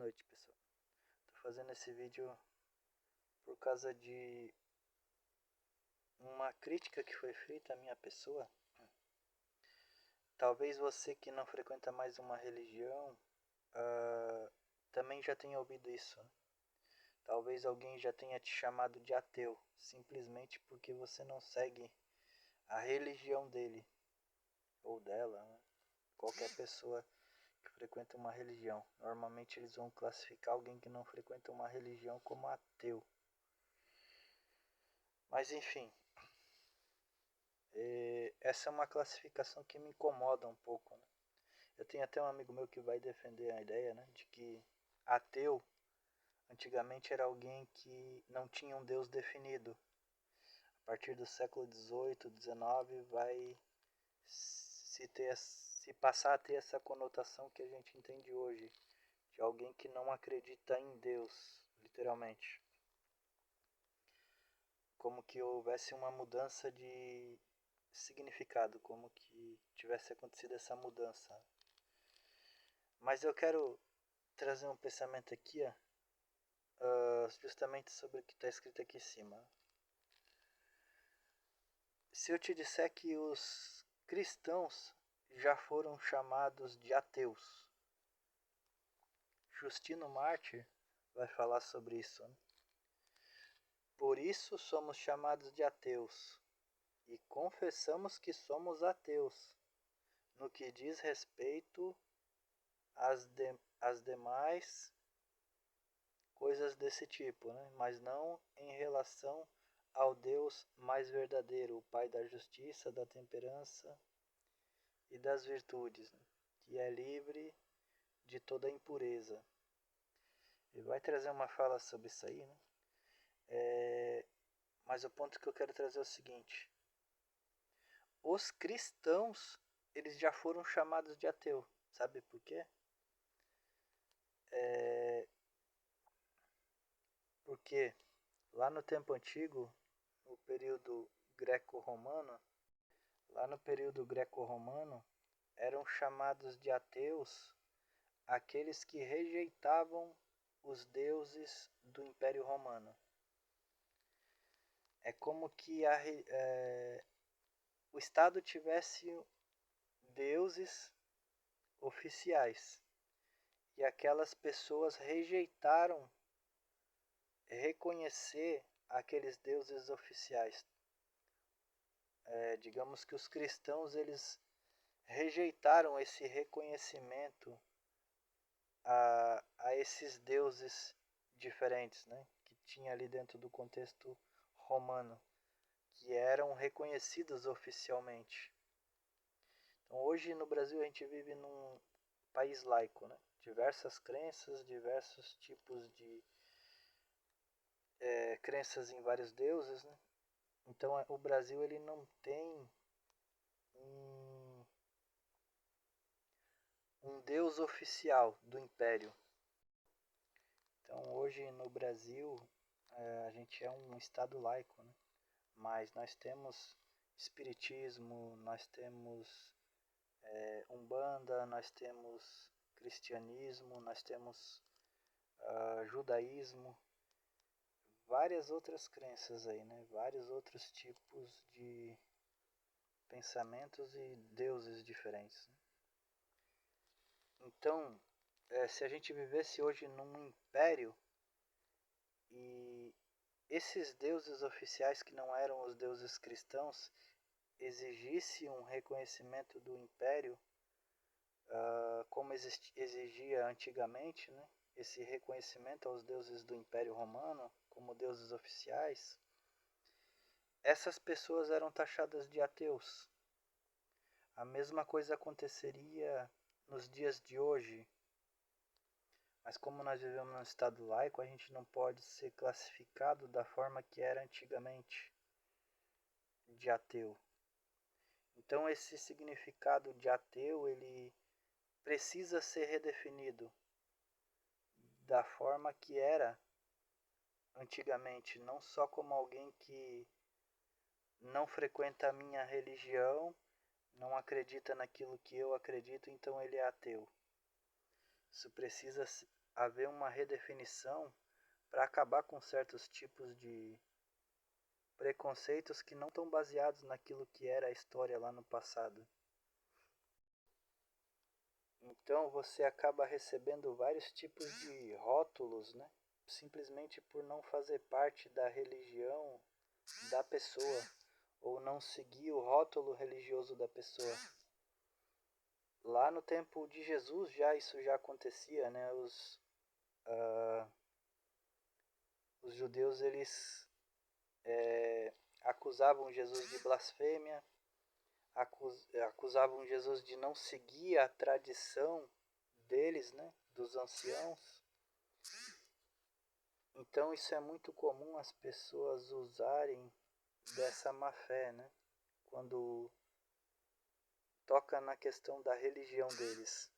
noite, pessoal. Tô fazendo esse vídeo por causa de uma crítica que foi feita à minha pessoa. Talvez você que não frequenta mais uma religião também já tenha ouvido isso, né? Talvez alguém já tenha te chamado de ateu, simplesmente porque você não segue a religião dele ou dela, né? Qualquer pessoa que frequenta uma religião. Normalmente eles vão classificar alguém que não frequenta uma religião como ateu. Mas enfim, essa é uma classificação que me incomoda um pouco, né? Eu tenho até um amigo meu que vai defender a ideia, né, de que ateu antigamente era alguém que não tinha um Deus definido. A partir do século XVIII, XIX vai se passar a ter essa conotação que a gente entende hoje, de alguém que não acredita em Deus, literalmente. Como que houvesse uma mudança de significado, como que tivesse acontecido essa mudança. Mas eu quero trazer um pensamento aqui, justamente sobre o que está escrito aqui em cima. Se eu te disser que os cristãos já foram chamados de ateus, Justino Mártir vai falar sobre isso, né? Por isso somos chamados de ateus e confessamos que somos ateus no que diz respeito às demais coisas desse tipo, né? Mas não em relação ao Deus mais verdadeiro, o Pai da justiça, da temperança e das virtudes, né? Que é livre de toda impureza. Ele vai trazer uma fala sobre isso aí, né? Mas o ponto que eu quero trazer é o seguinte: os cristãos, eles já foram chamados de ateu. Sabe por quê? Porque lá no tempo antigo, no período greco-romano, lá no período greco-romano, eram chamados de ateus aqueles que rejeitavam os deuses do Império Romano. É como que o Estado tivesse deuses oficiais e aquelas pessoas rejeitaram reconhecer aqueles deuses oficiais. Digamos que os cristãos eles rejeitaram esse reconhecimento a esses deuses diferentes, né, que tinha ali dentro do contexto romano, que eram reconhecidos oficialmente. Então, hoje no Brasil a gente vive num país laico, né? Diversas crenças, diversos tipos de crenças em vários deuses, né? Então o Brasil ele não tem um, um deus oficial do Império. Então hoje no Brasil a gente é um estado laico, né? Mas nós temos espiritismo, nós temos umbanda, nós temos cristianismo, nós temos judaísmo, várias outras crenças aí, né? Vários outros tipos de pensamentos e deuses diferentes, né? Então, se a gente vivesse hoje num império e esses deuses oficiais que não eram os deuses cristãos exigissem um reconhecimento do império, como exigia antigamente, né? Esse reconhecimento aos deuses do Império Romano como deuses oficiais, essas pessoas eram taxadas de ateus. A mesma coisa aconteceria nos dias de hoje, mas como nós vivemos num estado laico, a gente não pode ser classificado da forma que era antigamente, de ateu. Então esse significado de ateu, ele precisa ser redefinido da forma que era antigamente, não só como alguém que não frequenta a minha religião, não acredita naquilo que eu acredito, então ele é ateu. Isso precisa haver uma redefinição para acabar com certos tipos de preconceitos que não estão baseados naquilo que era a história lá no passado. Então você acaba recebendo vários tipos de rótulos, né? Simplesmente por não fazer parte da religião da pessoa ou não seguir o rótulo religioso da pessoa. Lá no tempo de Jesus isso já acontecia, né? Os judeus eles acusavam Jesus de blasfêmia, acusavam Jesus de não seguir a tradição deles, né? Dos anciãos. Então isso é muito comum as pessoas usarem dessa má fé, né? Quando toca na questão da religião deles.